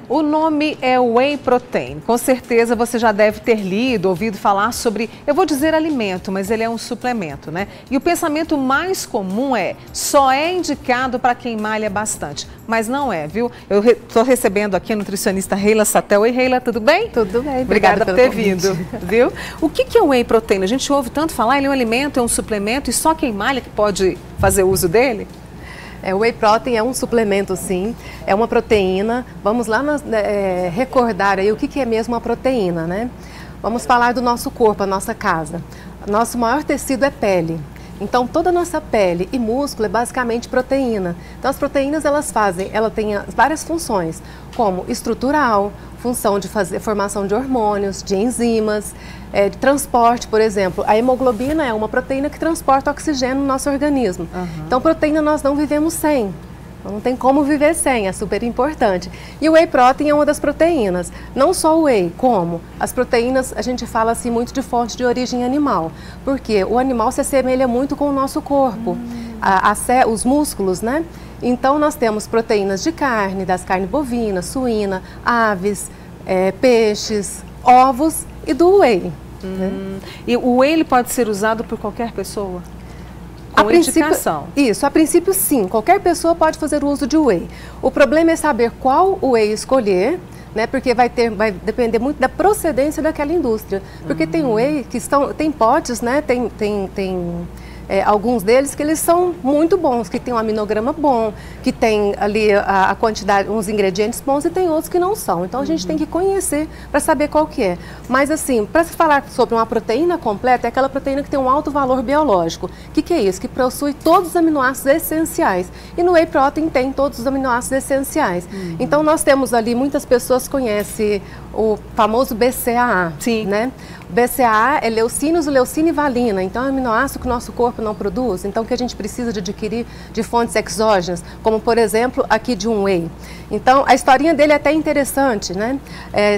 O nome é Whey Protein. Com certeza você já deve ter lido, ouvido falar sobre, eu vou dizer alimento, mas ele é um suplemento, né? E o pensamento mais comum é, só é indicado para quem malha bastante. Mas não é, viu? Eu estou recebendo aqui a nutricionista Reila Satel. Oi, Reila, tudo bem? Tudo bem, obrigada por ter vindo, viu? O que é o Whey Protein? A gente ouve tanto falar, ele é um alimento, é um suplemento e só quem malha que pode fazer uso dele? O Whey Protein é um suplemento, sim, é uma proteína. Vamos lá recordar aí o que é mesmo a proteína, né? Vamos falar do nosso corpo, a nossa casa. Nosso maior tecido é pele. Então, toda a nossa pele e músculo é basicamente proteína. Então, as proteínas, ela tem várias funções, como estrutural, função de fazer formação de hormônios, de enzimas, de transporte, por exemplo. A hemoglobina é uma proteína que transporta oxigênio no nosso organismo. Então, proteína nós não vivemos sem. Não tem como viver sem, é super importante. E o Whey Protein é uma das proteínas. Não só o Whey, como as proteínas, a gente fala assim muito de fonte de origem animal. Porque o animal se assemelha muito com o nosso corpo, os músculos, né? Então nós temos proteínas de carne, das carnes bovinas, suína, aves, peixes, ovos e do Whey. Né? E o Whey ele pode ser usado por qualquer pessoa? Com indicação. Isso, a princípio sim, qualquer pessoa pode fazer o uso de Whey. O problema é saber qual Whey escolher, né? Porque vai depender muito da procedência daquela indústria. Porque tem Whey que tem potes, né? Alguns deles que eles são muito bons, que tem um aminograma bom, que tem ali a quantidade, uns ingredientes bons, e tem outros que não são. Então a gente tem que conhecer para saber qual que é. Mas assim, para se falar sobre uma proteína completa, é aquela proteína que tem um alto valor biológico. O que é isso? Que possui todos os aminoácidos essenciais. E no Whey Protein tem todos os aminoácidos essenciais. Então nós temos ali, muitas pessoas conhecem o famoso BCAA, sim, né? O BCAA é leucina, isoleucina e valina, então é um aminoácido que o nosso corpo não produz, então que a gente precisa de adquirir de fontes exógenas, como por exemplo aqui de um Whey. Então a historinha dele é até interessante, né?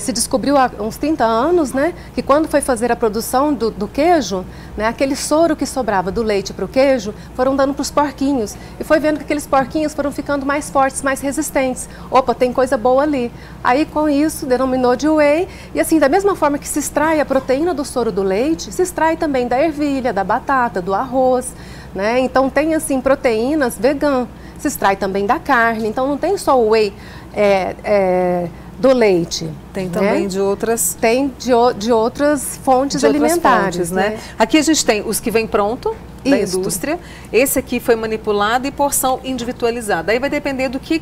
Se descobriu há uns 30 anos, né, que quando foi fazer a produção do queijo, né, aquele soro que sobrava do leite para o queijo, foram dando para os porquinhos, e foi vendo que aqueles porquinhos foram ficando mais fortes, mais resistentes. Opa, tem coisa boa ali. Aí com isso denominou de Whey, e assim, da mesma forma que se extrai a proteína do soro do leite, se extrai também da ervilha, da batata, do arroz, né? Então tem assim proteínas vegan, se extrai também da carne, então não tem só o Whey do leite. Tem também, né, de outras... Tem de outras fontes alimentares, né? Aqui a gente tem os que vem pronto da indústria, esse aqui foi manipulado e porção individualizada. Aí vai depender do que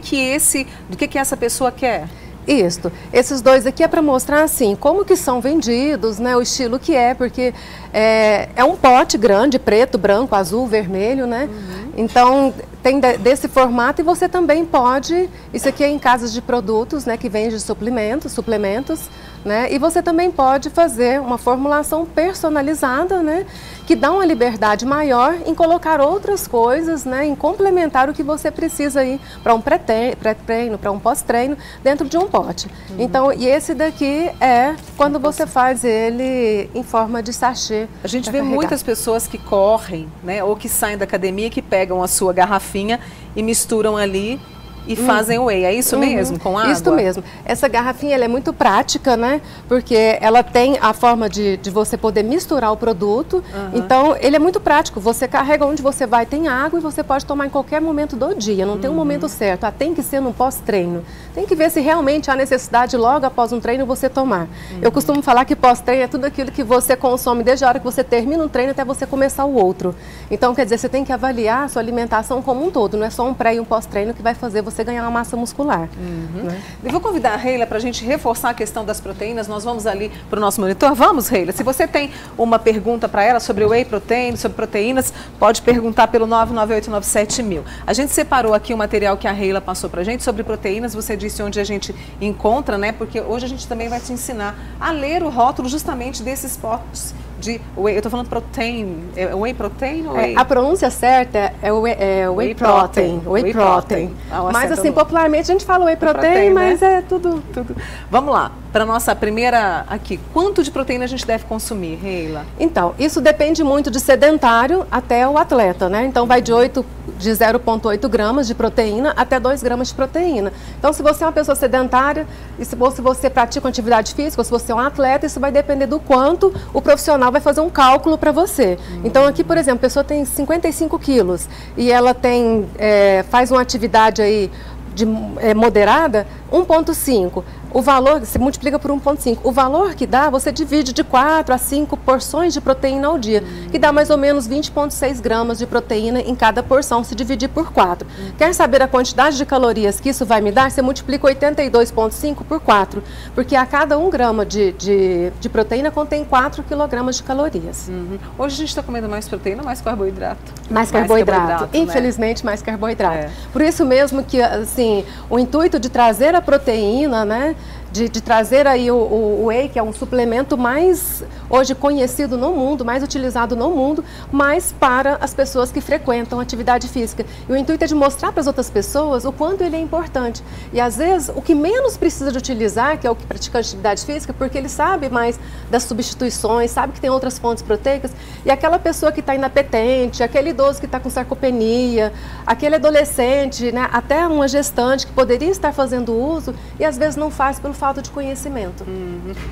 essa pessoa quer. Isso. Esses dois aqui é para mostrar assim, como que são vendidos, né, o estilo que é, porque é um pote grande, preto, branco, azul, vermelho, né? Então tem desse formato, e você também pode, isso aqui é em casas de produtos, né, que vende suplementos, né? E você também pode fazer uma formulação personalizada, né, que dá uma liberdade maior em colocar outras coisas, né, em complementar o que você precisa aí para um pré-treino, para um pós-treino, dentro de um pote. Então, e esse daqui é quando você faz ele em forma de sachê. A gente vê muitas pessoas que correm, né, ou que saem da academia, que pegam a sua garrafinha e misturam ali e fazem Whey, é isso mesmo, com água? Isso mesmo. Essa garrafinha ela é muito prática, né? Porque ela tem a forma de você poder misturar o produto. Então, ele é muito prático. Você carrega onde você vai, tem água, e você pode tomar em qualquer momento do dia. Não tem um momento certo. Tem que ser no pós-treino. Tem que ver se realmente há necessidade logo após um treino você tomar. Eu costumo falar que pós-treino é tudo aquilo que você consome desde a hora que você termina um treino até você começar o outro. Então, quer dizer, você tem que avaliar a sua alimentação como um todo. Não é só um pré e um pós-treino que vai fazer você ganhar uma massa muscular. Né? Eu vou convidar a Reila para a gente reforçar a questão das proteínas. Nós vamos ali para o nosso monitor. Vamos, Reila? Se você tem uma pergunta para ela sobre o Whey Protein, sobre proteínas, pode perguntar pelo 99897.000. A gente separou aqui o material que a Reila passou para a gente sobre proteínas. Você disse onde a gente encontra, né? Porque hoje a gente também vai te ensinar a ler o rótulo justamente desses potes de Whey. Eu estou falando protein. É Whey Protein ou Whey? A pronúncia certa é Whey Protein. Whey Protein. Mas assim, popularmente a gente fala Whey Protein, mas né? É tudo. Vamos lá, para a nossa primeira aqui. Quanto de proteína a gente deve consumir, Reila? Então, isso depende muito de sedentário até o atleta, né? Então vai de 8 de 0,8 gramas de proteína até 2 gramas de proteína. Então, se você é uma pessoa sedentária, ou se você pratica uma atividade física, ou se você é um atleta, isso vai depender do quanto o profissional vai fazer um cálculo para você. Então, aqui, por exemplo, a pessoa tem 55 quilos e ela faz uma atividade aí moderada, 1,5. O valor, se multiplica por 1,5. O valor que dá, você divide de 4 a 5 porções de proteína ao dia, que dá mais ou menos 20,6 gramas de proteína em cada porção, se dividir por 4. Quer saber a quantidade de calorias que isso vai me dar? Você multiplica 82,5 por 4, porque a cada 1 grama de proteína contém 4 quilogramas de calorias. Hoje a gente está comendo mais proteína ou mais carboidrato? Mais carboidrato. Infelizmente, né? Mais carboidrato. Por isso mesmo que, assim, o intuito de trazer a proteína, né? De trazer aí o whey, que é um suplemento mais hoje conhecido no mundo, mais utilizado no mundo, mas para as pessoas que frequentam atividade física. E o intuito é de mostrar para as outras pessoas o quanto ele é importante. E às vezes o que menos precisa de utilizar, que é o que pratica atividade física, porque ele sabe mais das substituições, sabe que tem outras fontes proteicas, e aquela pessoa que está inapetente, aquele idoso que está com sarcopenia, aquele adolescente, né, até uma gestante que poderia estar fazendo uso e às vezes não faz pelo falta de conhecimento.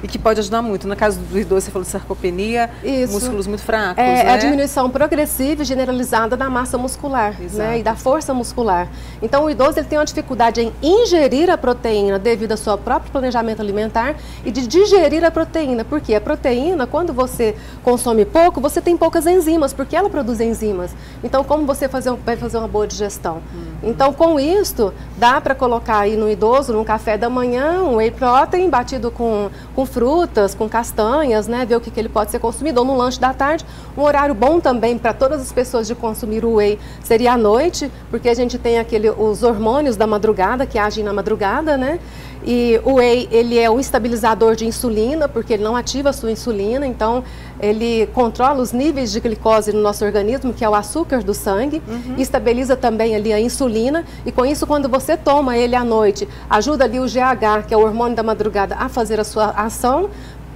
E que pode ajudar muito. No caso do idoso, você falou de sarcopenia, músculos muito fracos, né? É a diminuição progressiva e generalizada da massa muscular, né? E da força muscular. Então, o idoso ele tem uma dificuldade em ingerir a proteína devido ao seu próprio planejamento alimentar e de digerir a proteína. Porque a proteína, quando você consome pouco, você tem poucas enzimas, porque ela produz enzimas. Então, como você vai fazer uma boa digestão? Então, com isto, dá para colocar aí no idoso, no café da manhã, um whey protein batido com frutas, com castanhas, né? Ver o que ele pode ser consumido, ou no lanche da tarde. Um horário bom também para todas as pessoas de consumir o whey seria à noite, porque a gente tem os hormônios da madrugada, que agem na madrugada, né? E o whey, ele é um estabilizador de insulina, porque ele não ativa a sua insulina, então ele controla os níveis de glicose no nosso organismo, que é o açúcar do sangue, e estabiliza também ali a insulina, e com isso, quando você toma ele à noite, ajuda ali o GH, que é o hormônio da madrugada, a fazer a sua ação,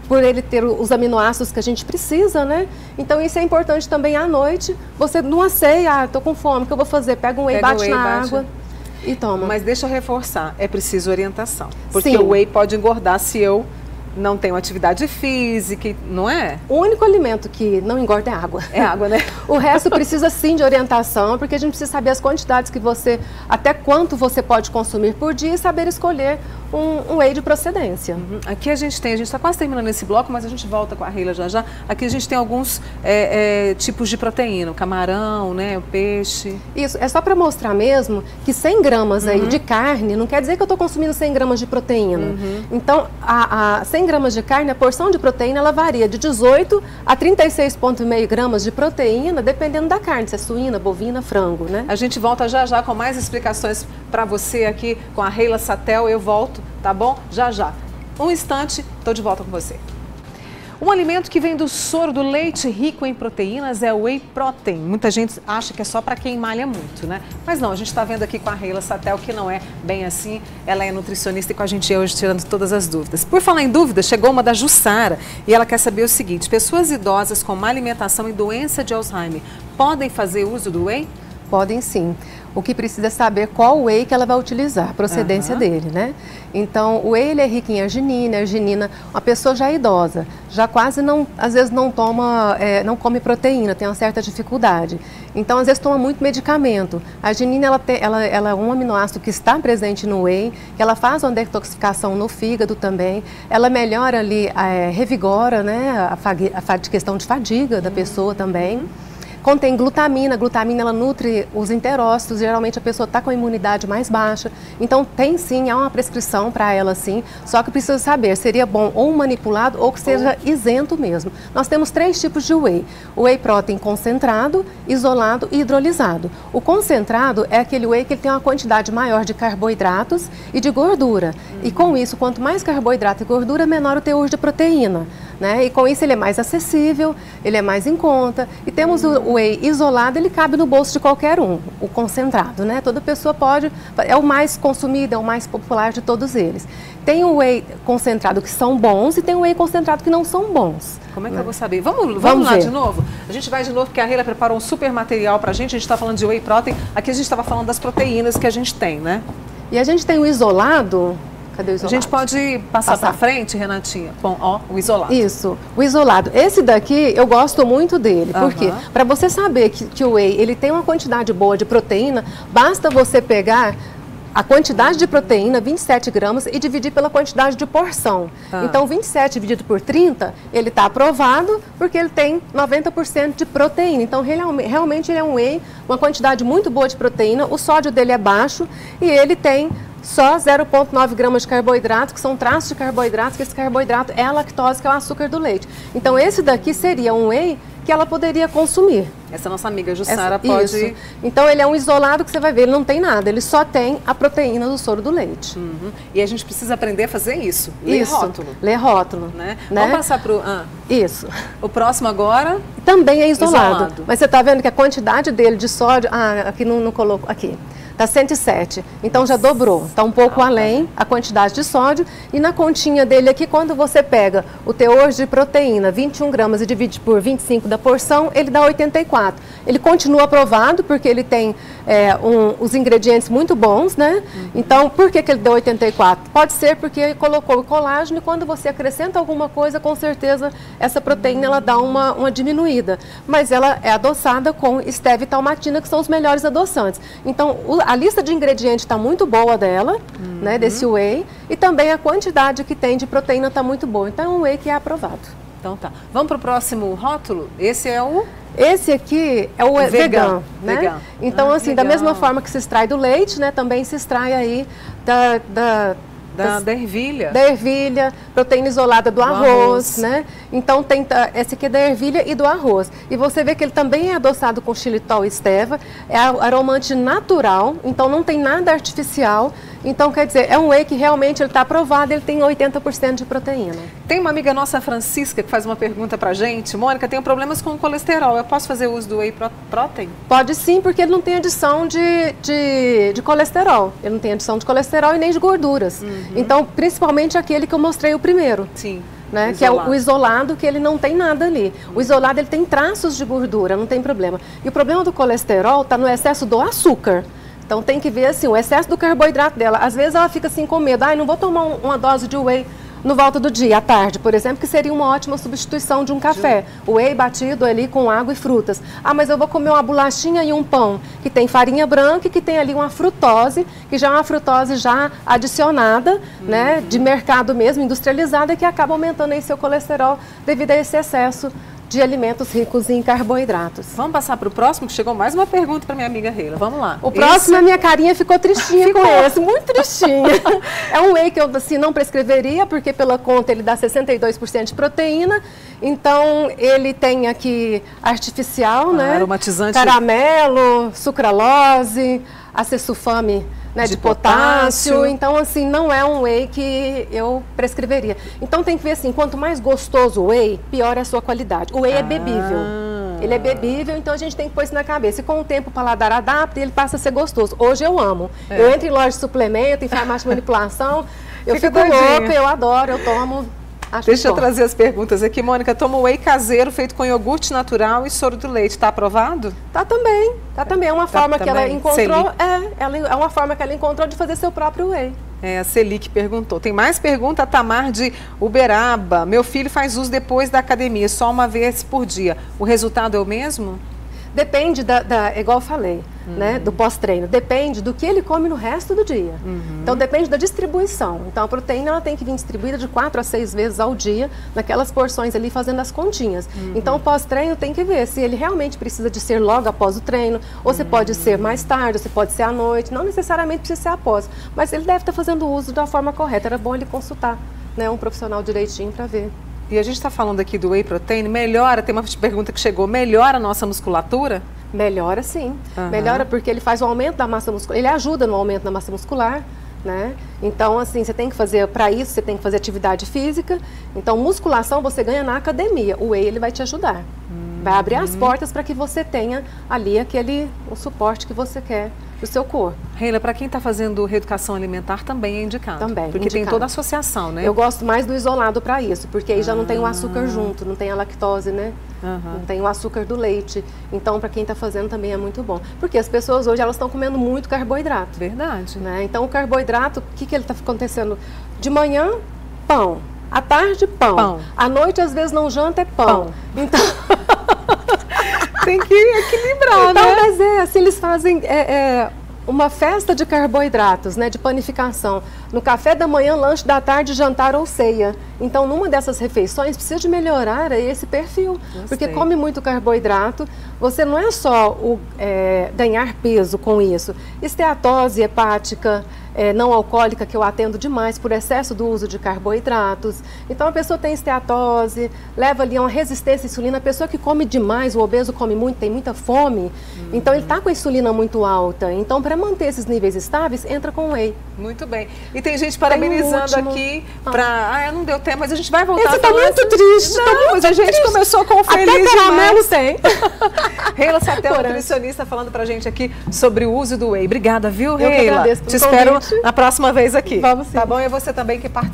por ele ter os aminoácidos que a gente precisa, né? Então isso é importante também à noite, você numa ceia, tô com fome, o que eu vou fazer? Pega um whey, bate na água e toma. Mas deixa eu reforçar, é preciso orientação. Porque o whey pode engordar se eu não tenho atividade física, não é? O único alimento que não engorda é água. É água, né? O resto precisa sim de orientação, porque a gente precisa saber as quantidades que até quanto você pode consumir por dia e saber escolher um whey de procedência. Aqui a gente está quase terminando esse bloco, mas a gente volta com a Reila já já. Aqui a gente tem alguns tipos de proteína, o camarão, né, o peixe. Isso, é só para mostrar mesmo que 100 gramas aí de carne não quer dizer que eu estou consumindo 100 gramas de proteína. Então, a 100 gramas de carne, a porção de proteína, ela varia de 18 a 36,5 gramas de proteína, dependendo da carne, se é suína, bovina, frango, né? A gente volta já já com mais explicações para você aqui com a Reila Satel. Eu volto, tá bom? Já já. Um instante, estou de volta com você. Um alimento que vem do soro do leite rico em proteínas é o whey protein. Muita gente acha que é só para quem malha muito, né? Mas não, a gente está vendo aqui com a Reila Satel que não é bem assim. Ela é nutricionista e com a gente hoje tirando todas as dúvidas. Por falar em dúvidas, chegou uma da Jussara e ela quer saber o seguinte: pessoas idosas com má alimentação e doença de Alzheimer podem fazer uso do whey? Podem sim. O que precisa é saber qual whey que ela vai utilizar, a procedência dele, né? Então, o whey ele é rico em arginina. Arginina, uma pessoa já idosa, já quase não, às vezes não toma, não come proteína, tem uma certa dificuldade. Então, às vezes toma muito medicamento. A arginina, ela é um aminoácido que está presente no whey, que ela faz uma detoxificação no fígado também. Ela melhora ali, revigora, né, a questão de fadiga da pessoa também. Contém glutamina, glutamina ela nutre os enterócitos, geralmente a pessoa está com a imunidade mais baixa, então tem sim, há uma prescrição para ela sim, só que precisa saber, seria bom ou manipulado ou que seja isento mesmo. Nós temos 3 tipos de whey: o whey protein concentrado, isolado e hidrolisado. O concentrado é aquele whey que ele tem uma quantidade maior de carboidratos e de gordura, e com isso, quanto mais carboidrato e gordura, menor o teor de proteína. né? E com isso ele é mais acessível, ele é mais em conta. E temos o whey isolado, ele cabe no bolso de qualquer um, o concentrado, né? Toda pessoa pode, é o mais consumido, é o mais popular de todos eles. Tem o whey concentrado que são bons e tem o whey concentrado que não são bons. Como é que eu vou saber? Vamos lá de novo? A gente vai de novo, porque a Reila preparou um super material pra gente. A gente está falando de whey protein. Aqui a gente estava falando das proteínas que a gente tem, né? E a gente tem o isolado. Cadê o isolado? A gente pode passar para frente, Renatinha? Bom, ó, o isolado. Isso, o isolado. Esse daqui eu gosto muito dele. Por quê? Para você saber que o whey ele tem uma quantidade boa de proteína, basta você pegar a quantidade de proteína, 27 gramas, e dividir pela quantidade de porção. Então, 27 dividido por 30, ele está aprovado porque ele tem 90% de proteína. Então, realmente ele é um whey, uma quantidade muito boa de proteína, o sódio dele é baixo e ele tem só 0,9 gramas de carboidrato, que são traços de carboidrato, que esse carboidrato é a lactose, que é o açúcar do leite. Então, esse daqui seria um whey que ela poderia consumir. Essa nossa amiga Jussara pode... Isso. Então, ele é um isolado que você vai ver, ele não tem nada, ele só tem a proteína do soro do leite. E a gente precisa aprender a fazer isso, ler rótulo. Ler rótulo. Né? Vamos passar para o... Isso. O próximo agora... Também é isolado. Mas você está vendo que a quantidade dele de sódio... aqui não colocou... Aqui. Está 107, então já dobrou, está um pouco além a quantidade de sódio. E na continha dele aqui, quando você pega o teor de proteína, 21 gramas, e divide por 25 da porção, ele dá 84. Ele continua aprovado porque ele tem os ingredientes muito bons, né? Então, por que ele deu 84? Pode ser porque colocou o colágeno e quando você acrescenta alguma coisa, com certeza essa proteína ela dá uma diminuída. Mas ela é adoçada com stevia e talmatina, que são os melhores adoçantes. Então, a lista de ingredientes está muito boa dela, né, desse whey, e também a quantidade que tem de proteína está muito boa. Então é um whey que é aprovado. Então tá. Vamos para o próximo rótulo? Esse é o... Esse aqui é o vegan, né? Então, assim, da mesma forma que se extrai do leite, né, também se extrai aí da ervilha. Da ervilha, proteína isolada do arroz, né? Então, tem esse aqui é da ervilha e do arroz. E você vê que ele também é adoçado com xilitol e stevia, é aromante natural, então não tem nada artificial. Então, quer dizer, é um whey que realmente ele está aprovado, ele tem 80% de proteína. Tem uma amiga nossa, Francisca, que faz uma pergunta pra gente. Mônica, tenho problemas com o colesterol, eu posso fazer uso do whey protein? Pode sim, porque ele não tem adição de colesterol. Ele não tem adição de colesterol e nem de gorduras. Então, principalmente aquele que eu mostrei o primeiro. Sim. Né? Que é o isolado, que ele não tem nada ali. O isolado, ele tem traços de gordura, não tem problema. E o problema do colesterol está no excesso do açúcar. Então tem que ver assim, o excesso do carboidrato dela. Às vezes ela fica assim com medo, não vou tomar uma dose de whey no volta do dia, à tarde, por exemplo, que seria uma ótima substituição de um café. O whey batido ali com água e frutas. Mas eu vou comer uma bolachinha e um pão que tem farinha branca e que tem ali uma frutose, que já é uma frutose já adicionada, né, de mercado mesmo, industrializada, que acaba aumentando aí seu colesterol devido a esse excesso de alimentos ricos em carboidratos. Vamos passar para o próximo, que chegou mais uma pergunta para minha amiga Reila. Vamos lá. O próximo, a minha carinha ficou tristinha com esse, muito tristinha. É um whey que eu assim, não prescreveria, porque pela conta ele dá 62% de proteína. Então, ele tem aqui artificial, né? Aromatizante. Caramelo, sucralose, acesulfame, né, de potássio. Então, assim, não é um whey que eu prescreveria. Então, tem que ver assim, quanto mais gostoso o whey, pior é a sua qualidade. O whey é bebível. Ele é bebível, então a gente tem que pôr isso na cabeça. E com o tempo o paladar adapta e ele passa a ser gostoso. Hoje eu amo. Eu entro em loja de suplemento, em farmácia de manipulação, eu fico louca, eu adoro, eu tomo. Deixa eu trazer as perguntas aqui, Mônica. Toma whey caseiro feito com iogurte natural e soro do leite. Está aprovado? Tá também. Tá também. É uma forma que ela encontrou. É uma forma que ela encontrou de fazer seu próprio whey. A Celi que perguntou. Tem mais pergunta, a Tamar de Uberaba. Meu filho faz uso depois da academia, só uma vez por dia. O resultado é o mesmo? Depende igual eu falei, né, do pós-treino. Depende do que ele come no resto do dia. Então, depende da distribuição. Então, a proteína ela tem que vir distribuída de 4 a 6 vezes ao dia, naquelas porções ali, fazendo as continhas. Então, o pós-treino tem que ver se ele realmente precisa de ser logo após o treino, ou se pode ser mais tarde, ou se pode ser à noite. Não necessariamente precisa ser após, mas ele deve estar fazendo uso da forma correta. Era bom ele consultar, né, um profissional direitinho para ver. E a gente está falando aqui do whey protein, melhora, tem uma pergunta que chegou, melhora a nossa musculatura? Melhora sim, melhora porque ele faz o aumento da massa muscular, ele ajuda no aumento da massa muscular, né? Então, assim, você tem que fazer, para isso, você tem que fazer atividade física. Então, musculação você ganha na academia. O whey, ele vai te ajudar. Vai abrir as portas para que você tenha ali o suporte que você quer do seu corpo. Reila, para quem está fazendo reeducação alimentar também é indicado. Também, porque tem toda a associação, né? Eu gosto mais do isolado para isso, porque aí já não tem o açúcar junto, não tem a lactose, né? Não tem o açúcar do leite. Então, para quem está fazendo também é muito bom. Porque as pessoas hoje, elas estão comendo muito carboidrato. Verdade. Né? Então, o carboidrato, o que ele está acontecendo? De manhã, pão. À tarde, pão. À noite, às vezes, não janta, é pão. Então... tem que equilibrar, então, né? Mas assim, eles fazem uma festa de carboidratos, né, de panificação. No café da manhã, lanche da tarde, jantar ou ceia. Então, numa dessas refeições, precisa de melhorar esse perfil. Gostei. Porque come muito carboidrato, você não é só ganhar peso com isso. Esteatose hepática, não alcoólica, que eu atendo demais por excesso do uso de carboidratos. Então, a pessoa tem esteatose, leva ali uma resistência à insulina. A pessoa que come demais, o obeso come muito, tem muita fome, então ele está com a insulina muito alta. Então, para manter esses níveis estáveis, entra com whey. Muito bem. E tem gente parabenizando aqui para... não deu tempo, mas a gente vai voltar. Você está muito triste. Não, mas a gente triste. Começou com feliz Até caramelo tem. Reila Satel, nutricionista, falando pra gente aqui sobre o uso do whey. Obrigada, viu, Reila? Eu que agradeço pelo Te espero convite. na próxima vez aqui. Vamos sim. Tá bom? E você também que participa.